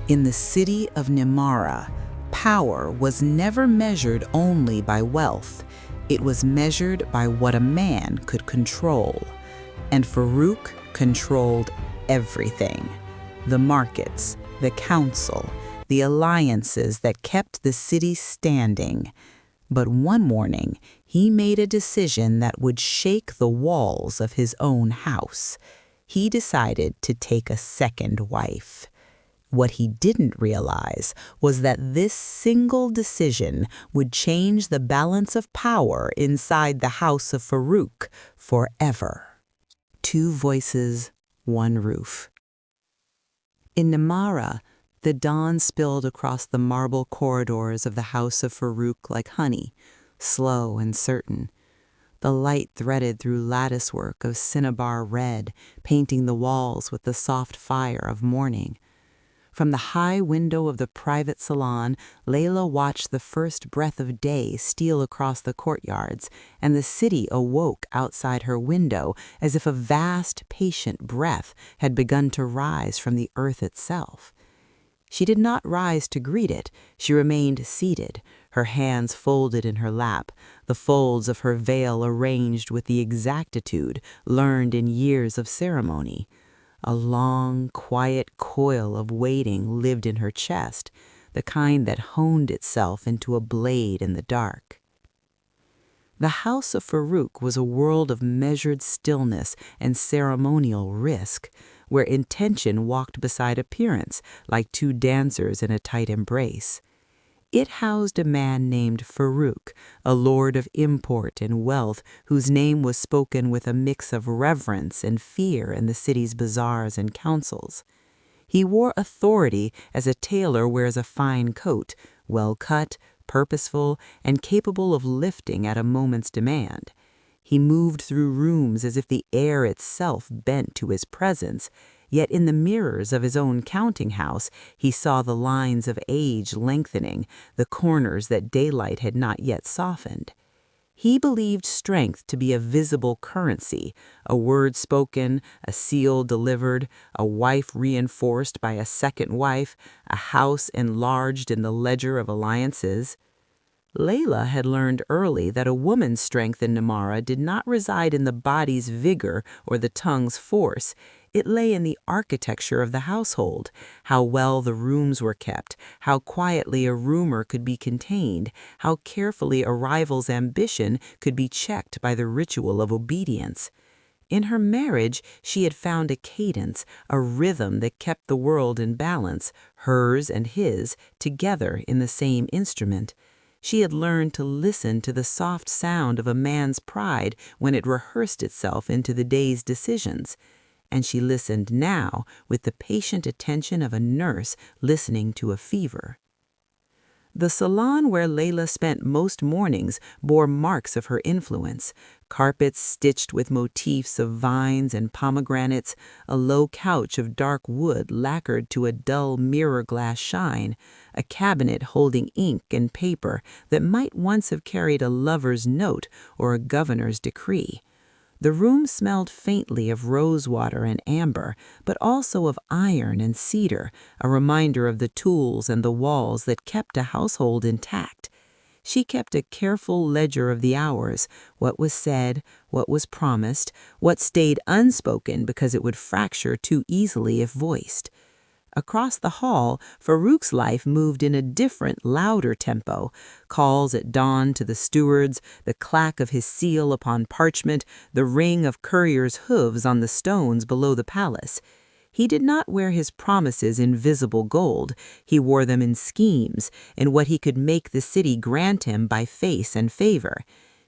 In the city of Nimara, power was never measured only by wealth. It was measured by what a man could control. And Farouk controlled everything. The markets, the council, the alliances that kept the city standing. But one morning, he made a decision that would shake the walls of his own house. He decided to take a second wife. What he didn't realize was that this single decision would change the balance of power inside the House of Farouk forever. Two voices, one roof. In Nimara, the dawn spilled across the marble corridors of the House of Farouk like honey, slow and certain. The light threaded through latticework of cinnabar red, painting the walls with the soft fire of morning. From the high window of the private salon, Leila watched the first breath of day steal across the courtyards, and the city awoke outside her window as if a vast, patient breath had begun to rise from the earth itself. She did not rise to greet it. She remained seated, her hands folded in her lap, the folds of her veil arranged with the exactitude learned in years of ceremony. A long, quiet coil of waiting lived in her chest, the kind that honed itself into a blade in the dark. The House of Farouk was a world of measured stillness and ceremonial risk, where intention walked beside appearance like two dancers in a tight embrace. It housed a man named Farouk, a lord of import and wealth whose name was spoken with a mix of reverence and fear in the city's bazaars and councils. He wore authority as a tailor wears a fine coat, well cut, purposeful, and capable of lifting at a moment's demand. He moved through rooms as if the air itself bent to his presence, yet in the mirrors of his own counting house he saw the lines of age lengthening, the corners that daylight had not yet softened. He believed strength to be a visible currency, a word spoken, a seal delivered, a wife reinforced by a second wife, a house enlarged in the ledger of alliances. Leila had learned early that a woman's strength in Nimara did not reside in the body's vigor or the tongue's force. It lay in the architecture of the household, how well the rooms were kept, how quietly a rumor could be contained, how carefully a rival's ambition could be checked by the ritual of obedience. In her marriage, she had found a cadence, a rhythm that kept the world in balance, hers and his, together in the same instrument. She had learned to listen to the soft sound of a man's pride when it rehearsed itself into the day's decisions. And she listened now with the patient attention of a nurse listening to a fever. The salon where Leila spent most mornings bore marks of her influence: carpets stitched with motifs of vines and pomegranates, a low couch of dark wood lacquered to a dull mirror glass shine, a cabinet holding ink and paper that might once have carried a lover's note or a governor's decree. The room smelled faintly of rosewater and amber, but also of iron and cedar, a reminder of the tools and the walls that kept a household intact. She kept a careful ledger of the hours, what was said, what was promised, what stayed unspoken because it would fracture too easily if voiced. Across the hall, Farouk's life moved in a different, louder tempo. Calls at dawn to the stewards, the clack of his seal upon parchment, the ring of couriers' hooves on the stones below the palace. He did not wear his promises in visible gold. He wore them in schemes, in what he could make the city grant him by face and favor.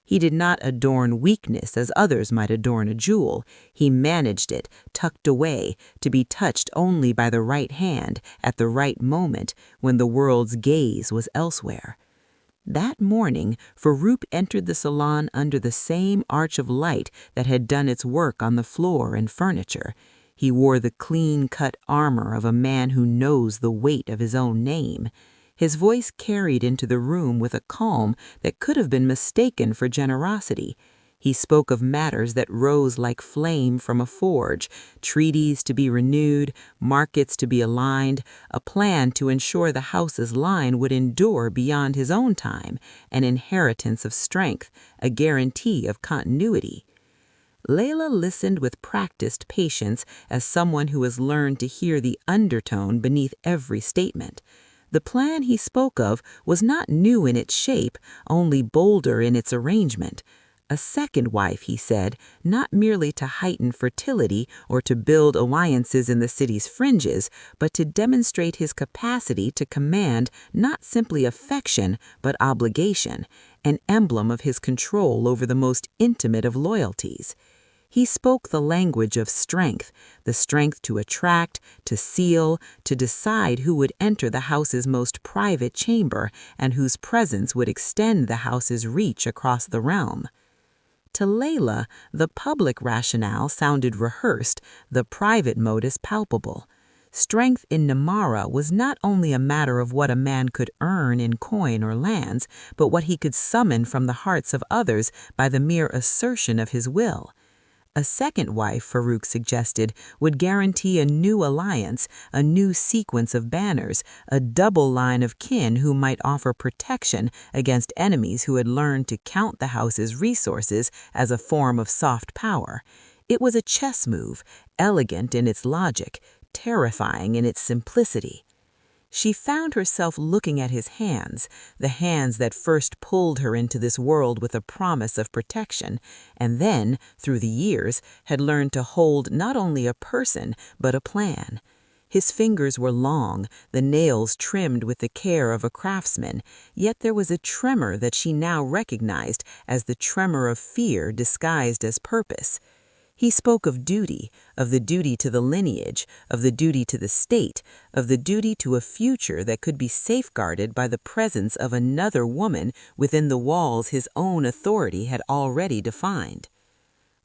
He did not adorn weakness as others might adorn a jewel. He managed it, tucked away, to be touched only by the right hand at the right moment when the world's gaze was elsewhere. That morning, Farouk entered the salon under the same arch of light that had done its work on the floor and furniture. He wore the clean-cut armor of a man who knows the weight of his own name. His voice carried into the room with a calm that could have been mistaken for generosity. He spoke of matters that rose like flame from a forge, treaties to be renewed, markets to be aligned, a plan to ensure the house's line would endure beyond his own time, an inheritance of strength, a guarantee of continuity. Leila listened with practiced patience as someone who has learned to hear the undertone beneath every statement. The plan he spoke of was not new in its shape, only bolder in its arrangement. A second wife, he said, not merely to heighten fertility or to build alliances in the city's fringes, but to demonstrate his capacity to command not simply affection but obligation, an emblem of his control over the most intimate of loyalties. He spoke the language of strength, the strength to attract, to seal, to decide who would enter the house's most private chamber and whose presence would extend the house's reach across the realm. To Leila, the public rationale sounded rehearsed, the private modus palpable. Strength in Nimara was not only a matter of what a man could earn in coin or lands, but what he could summon from the hearts of others by the mere assertion of his will. A second wife, Farouk suggested, would guarantee a new alliance, a new sequence of banners, a double line of kin who might offer protection against enemies who had learned to count the house's resources as a form of soft power. It was a chess move, elegant in its logic, terrifying in its simplicity. She found herself looking at his hands, the hands that first pulled her into this world with a promise of protection, and then, through the years, had learned to hold not only a person, but a plan. His fingers were long, the nails trimmed with the care of a craftsman, yet there was a tremor that she now recognized as the tremor of fear disguised as purpose. He spoke of the duty to the lineage, of the duty to the state, of the duty to a future that could be safeguarded by the presence of another woman within the walls his own authority had already defined.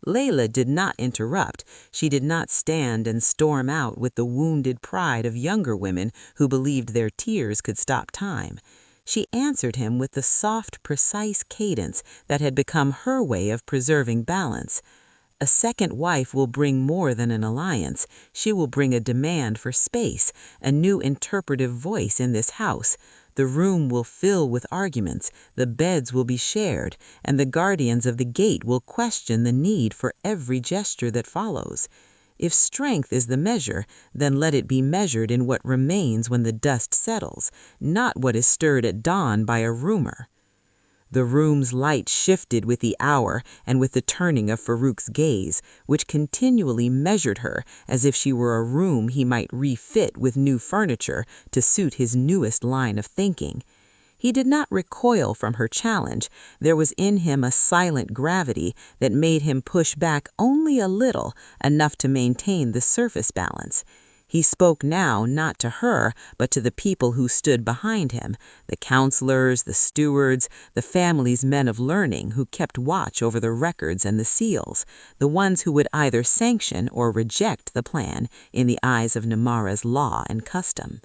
Leila did not interrupt. She did not stand and storm out with the wounded pride of younger women who believed their tears could stop time. She answered him with the soft, precise cadence that had become her way of preserving balance. A second wife will bring more than an alliance. She will bring a demand for space, a new interpretive voice in this house. The room will fill with arguments, the beds will be shared, and the guardians of the gate will question the need for every gesture that follows. If strength is the measure, then let it be measured in what remains when the dust settles, not what is stirred at dawn by a rumor. The room's light shifted with the hour and with the turning of Farouk's gaze, which continually measured her as if she were a room he might refit with new furniture to suit his newest line of thinking. He did not recoil from her challenge. There was in him a silent gravity that made him push back only a little, enough to maintain the surface balance. He spoke now not to her, but to the people who stood behind him, the counselors, the stewards, the family's men of learning who kept watch over the records and the seals, the ones who would either sanction or reject the plan in the eyes of Nimara's law and custom.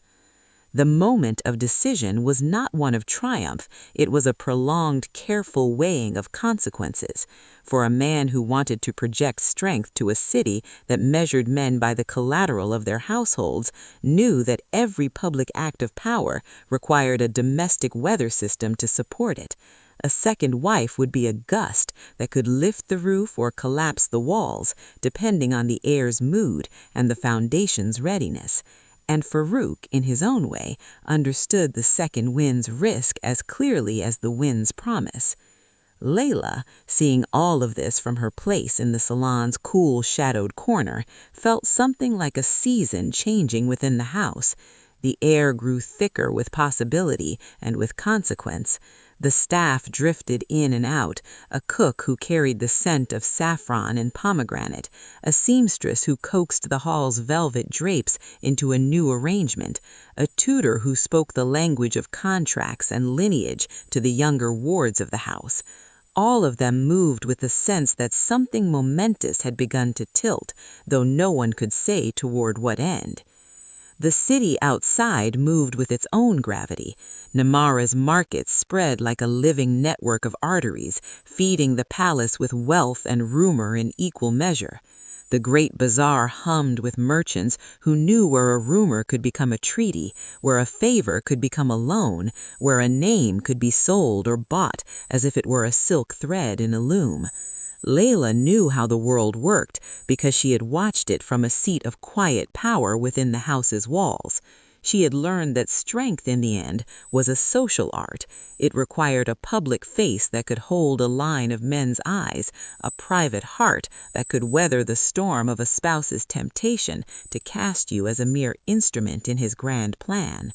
The moment of decision was not one of triumph, it was a prolonged, careful weighing of consequences. For a man who wanted to project strength to a city that measured men by the collateral of their households, knew that every public act of power required a domestic weather system to support it. A second wife would be a gust that could lift the roof or collapse the walls, depending on the heir's mood and the foundation's readiness. And Farouk, in his own way, understood the second wind's risk as clearly as the wind's promise. Leila, seeing all of this from her place in the salon's cool, shadowed corner, felt something like a season changing within the house. The air grew thicker with possibility and with consequence. The staff drifted in and out, a cook who carried the scent of saffron and pomegranate, a seamstress who coaxed the hall's velvet drapes into a new arrangement, a tutor who spoke the language of contracts and lineage to the younger wards of the house. All of them moved with the sense that something momentous had begun to tilt, though no one could say toward what end. The city outside moved with its own gravity. Nimara's markets spread like a living network of arteries, feeding the palace with wealth and rumor in equal measure. The great bazaar hummed with merchants who knew where a rumor could become a treaty, where a favor could become a loan, where a name could be sold or bought as if it were a silk thread in a loom. Leila knew how the world worked because she had watched it from a seat of quiet power within the house's walls. She had learned that strength, in the end, was a social art. It required a public face that could hold a line of men's eyes, a private heart that could weather the storm of a spouse's temptation to cast you as a mere instrument in his grand plan.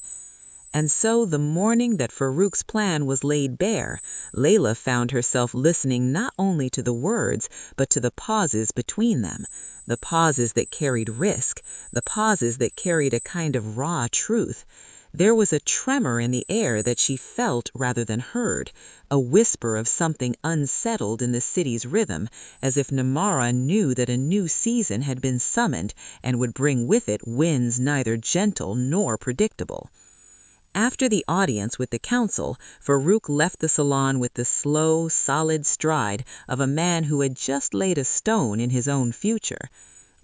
And so the morning that Farouk's plan was laid bare, Leila found herself listening not only to the words, but to the pauses between them. The pauses that carried risk, the pauses that carried a kind of raw truth. There was a tremor in the air that she felt rather than heard, a whisper of something unsettled in the city's rhythm, as if Nimara knew that a new season had been summoned and would bring with it winds neither gentle nor predictable. After the audience with the council, Farouk left the salon with the slow, solid stride of a man who had just laid a stone in his own future.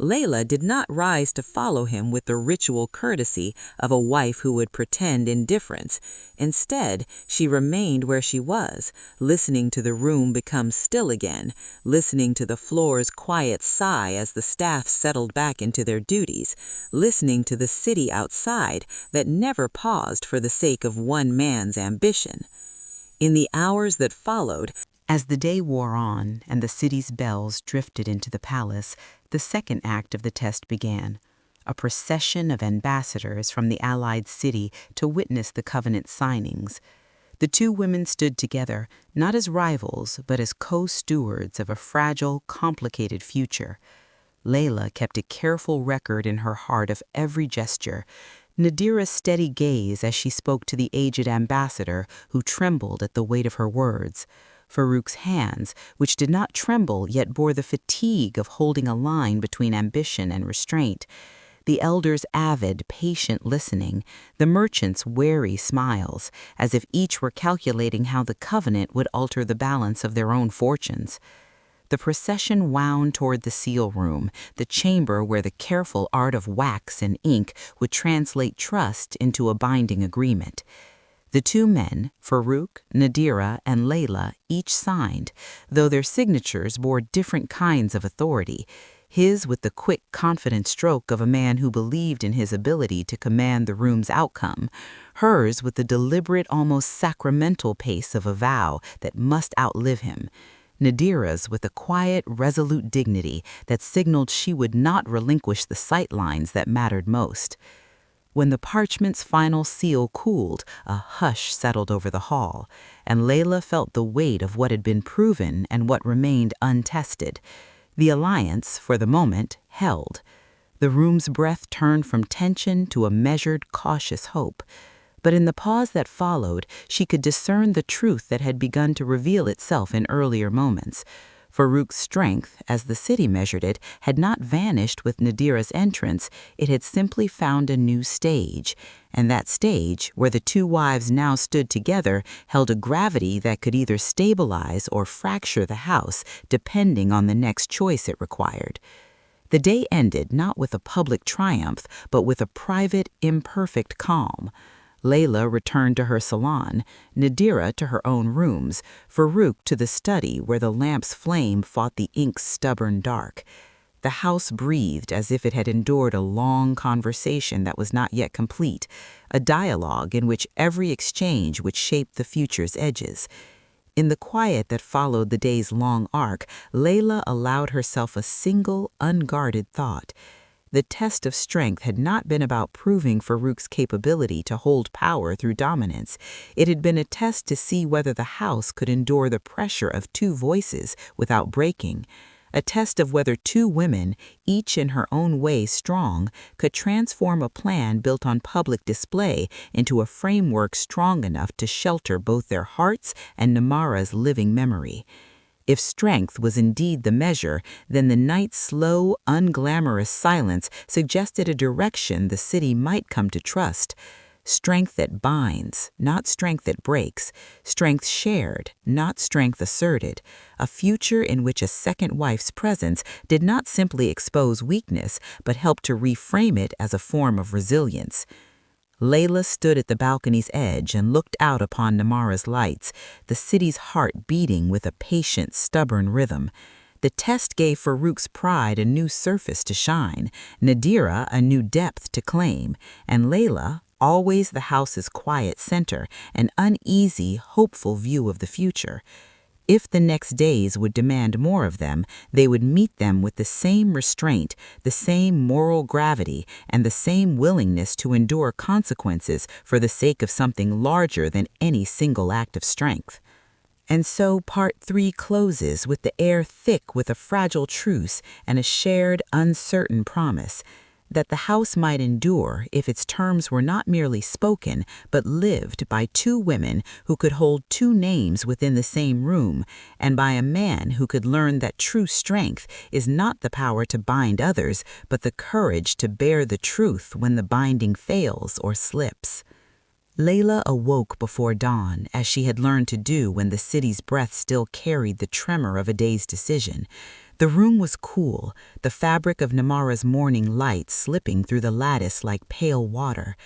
Leila did not rise to follow him with the ritual courtesy of a wife who would pretend indifference. Instead, she remained where she was, listening to the room become still again, listening to the floor's quiet sigh as the staff settled back into their duties, listening to the city outside that never paused for the sake of one man's ambition. In the hours that followed, as the day wore on and the city's bells drifted into the palace, the second act of the test began. A procession of ambassadors from the allied city to witness the covenant signings. The two women stood together, not as rivals, but as co-stewards of a fragile, complicated future. Leila kept a careful record in her heart of every gesture, Nadira's steady gaze as she spoke to the aged ambassador who trembled at the weight of her words. Farouk's hands, which did not tremble yet bore the fatigue of holding a line between ambition and restraint. The elders' avid, patient listening, the merchants' wary smiles, as if each were calculating how the covenant would alter the balance of their own fortunes. The procession wound toward the seal room, the chamber where the careful art of wax and ink would translate trust into a binding agreement. The two men, Farouk, Nadira, and Leila, each signed, though their signatures bore different kinds of authority, his with the quick, confident stroke of a man who believed in his ability to command the room's outcome, hers with the deliberate, almost sacramental pace of a vow that must outlive him, Nadira's with a quiet, resolute dignity that signaled she would not relinquish the sightlines that mattered most. When the parchment's final seal cooled, a hush settled over the hall, and Leila felt the weight of what had been proven and what remained untested. The alliance, for the moment, held. The room's breath turned from tension to a measured, cautious hope. But in the pause that followed, she could discern the truth that had begun to reveal itself in earlier moments. Farouk's strength, as the city measured it, had not vanished with Nadira's entrance. It had simply found a new stage. And that stage, where the two wives now stood together, held a gravity that could either stabilize or fracture the house, depending on the next choice it required. The day ended not with a public triumph, but with a private, imperfect calm. Leila returned to her salon, Nadira to her own rooms, Farouk to the study where the lamp's flame fought the ink's stubborn dark. The house breathed as if it had endured a long conversation that was not yet complete, a dialogue in which every exchange would shape the future's edges. In the quiet that followed the day's long arc, Leila allowed herself a single, unguarded thought. The test of strength had not been about proving Farouk's capability to hold power through dominance. It had been a test to see whether the house could endure the pressure of two voices without breaking, a test of whether two women, each in her own way strong, could transform a plan built on public display into a framework strong enough to shelter both their hearts and Nimara's living memory. If strength was indeed the measure, then the night's slow, unglamorous silence suggested a direction the city might come to trust. Strength that binds, not strength that breaks. Strength shared, not strength asserted. A future in which a second wife's presence did not simply expose weakness, but helped to reframe it as a form of resilience. Leila stood at the balcony's edge and looked out upon Nimara's lights, the city's heart beating with a patient, stubborn rhythm. The test gave Farouk's pride a new surface to shine, Nadira a new depth to claim, and Leila, always the house's quiet center, an uneasy, hopeful view of the future. If the next days would demand more of them, they would meet them with the same restraint, the same moral gravity, and the same willingness to endure consequences for the sake of something larger than any single act of strength. And so Part 3 closes with the air thick with a fragile truce and a shared, uncertain promise that the house might endure if its terms were not merely spoken, but lived by two women who could hold two names within the same room, and by a man who could learn that true strength is not the power to bind others, but the courage to bear the truth when the binding fails or slips. Leila awoke before dawn, as she had learned to do when the city's breath still carried the tremor of a day's decision. The room was cool, the fabric of Nimara's morning light slipping through the lattice like pale water.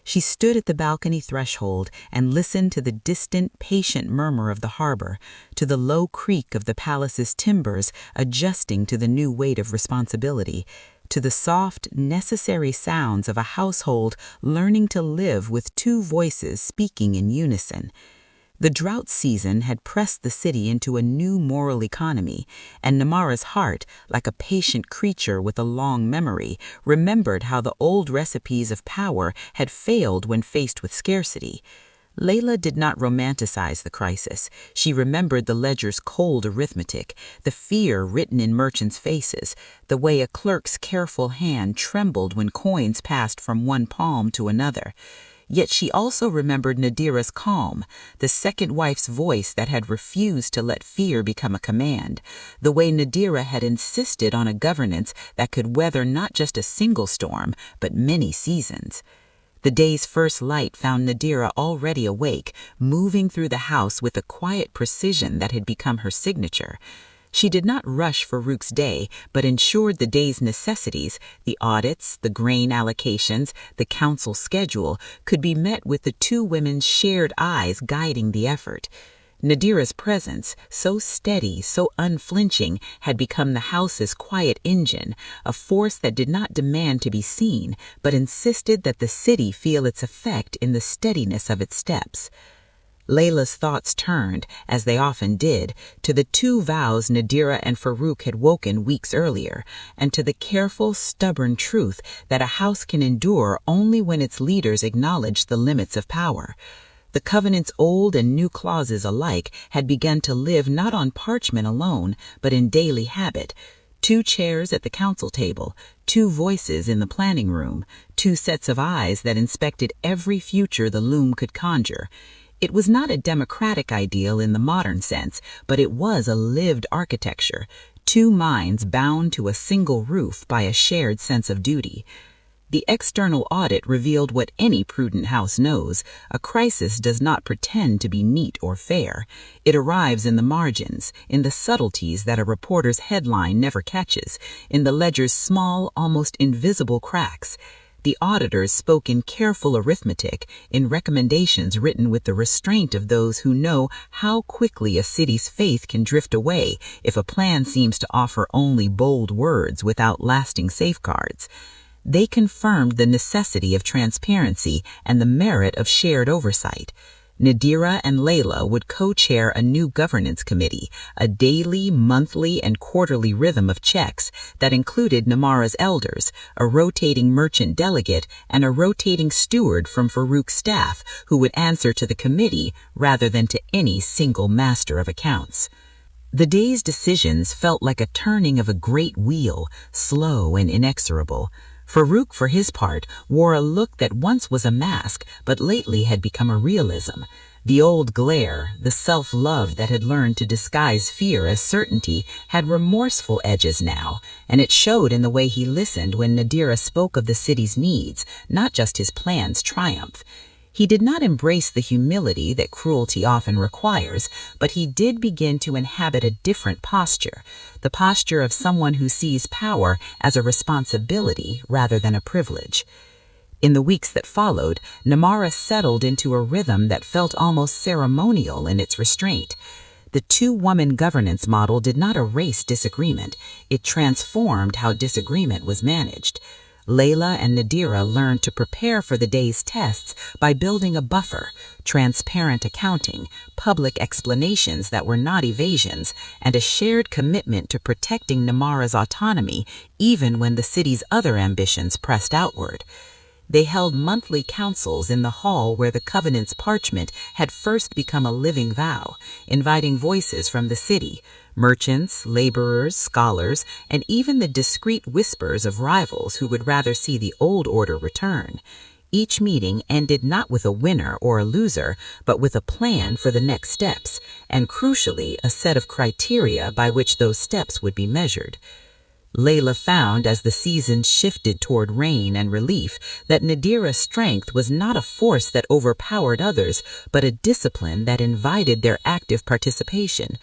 She stood at the balcony threshold and listened to the distant, patient murmur of the harbor, to the low creak of the palace's timbers adjusting to the new weight of responsibility, to the soft, necessary sounds of a household learning to live with two voices speaking in unison. The drought season had pressed the city into a new moral economy, and Nimara's heart, like a patient creature with a long memory, remembered how the old recipes of power had failed when faced with scarcity. Leila did not romanticize the crisis. She remembered the ledger's cold arithmetic, the fear written in merchants' faces, the way a clerk's careful hand trembled when coins passed from one palm to another. Yet she also remembered Nadira's calm, the second wife's voice that had refused to let fear become a command, the way Nadira had insisted on a governance that could weather not just a single storm, but many seasons. The day's first light found Nadira already awake, moving through the house with a quiet precision that had become her signature. She did not rush Farouk's day, but ensured the day's necessities, the audits, the grain allocations, the council schedule, could be met with the two women's shared eyes guiding the effort. Nadira's presence, so steady, so unflinching, had become the house's quiet engine, a force that did not demand to be seen, but insisted that the city feel its effect in the steadiness of its steps. Leila's thoughts turned, as they often did, to the two vows Nadira and Farouk had woken weeks earlier, and to the careful, stubborn truth that a house can endure only when its leaders acknowledge the limits of power. The covenant's old and new clauses alike had begun to live not on parchment alone, but in daily habit. Two chairs at the council table, two voices in the planning room, two sets of eyes that inspected every future the loom could conjure. It was not a democratic ideal in the modern sense, but it was a lived architecture, two minds bound to a single roof by a shared sense of duty. The external audit revealed what any prudent house knows: a crisis does not pretend to be neat or fair. It arrives in the margins, in the subtleties that a reporter's headline never catches, in the ledger's small, almost invisible cracks. The auditors spoke in careful arithmetic, in recommendations written with the restraint of those who know how quickly a city's faith can drift away if a plan seems to offer only bold words without lasting safeguards. They confirmed the necessity of transparency and the merit of shared oversight. Nadira and Leila would co-chair a new governance committee, a daily, monthly, and quarterly rhythm of checks that included Nimara's elders, a rotating merchant delegate, and a rotating steward from Farouk's staff who would answer to the committee rather than to any single master of accounts. The day's decisions felt like a turning of a great wheel, slow and inexorable. Farouk, for his part, wore a look that once was a mask, but lately had become a realism. The old glare, the self-love that had learned to disguise fear as certainty, had remorseful edges now, and it showed in the way he listened when Nadira spoke of the city's needs, not just his plan's triumph. He did not embrace the humility that cruelty often requires, but he did begin to inhabit a different posture, the posture of someone who sees power as a responsibility rather than a privilege. In the weeks that followed, Nimara settled into a rhythm that felt almost ceremonial in its restraint. The two-woman governance model did not erase disagreement, it transformed how disagreement was managed. Leila and Nadira learned to prepare for the day's tests by building a buffer, transparent accounting, public explanations that were not evasions, and a shared commitment to protecting Nimara's autonomy even when the city's other ambitions pressed outward. They held monthly councils in the hall where the covenant's parchment had first become a living vow, inviting voices from the city, merchants, laborers, scholars, and even the discreet whispers of rivals who would rather see the old order return. Each meeting ended not with a winner or a loser, but with a plan for the next steps, and crucially, a set of criteria by which those steps would be measured. Leila found, as the seasons shifted toward rain and relief, that Nadira's strength was not a force that overpowered others, but a discipline that invited their active participation.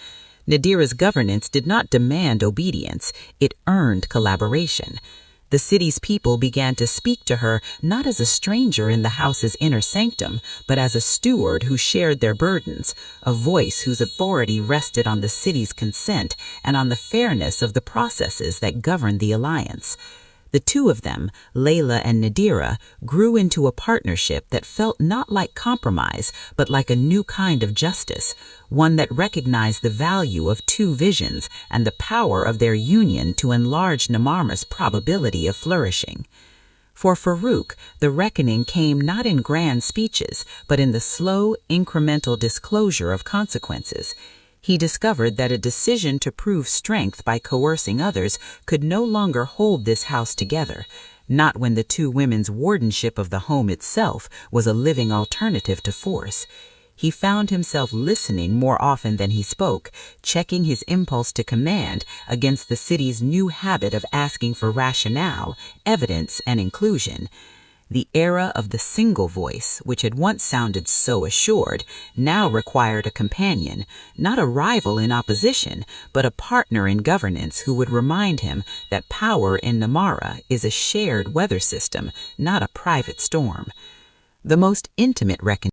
Nadira's governance did not demand obedience, it earned collaboration. The city's people began to speak to her not as a stranger in the house's inner sanctum, but as a steward who shared their burdens, a voice whose authority rested on the city's consent and on the fairness of the processes that governed the alliance. The two of them, Leila and Nadira, grew into a partnership that felt not like compromise, but like a new kind of justice, one that recognized the value of two visions and the power of their union to enlarge Nimara's probability of flourishing. For Farouk, the reckoning came not in grand speeches, but in the slow, incremental disclosure of consequences. He discovered that a decision to prove strength by coercing others could no longer hold this house together, not when the two women's wardenship of the home itself was a living alternative to force. He found himself listening more often than he spoke, checking his impulse to command against the city's new habit of asking for rationale, evidence, and inclusion. The era of the single voice, which had once sounded so assured, now required a companion, not a rival in opposition, but a partner in governance who would remind him that power in Nimara is a shared weather system, not a private storm. The most intimate recognition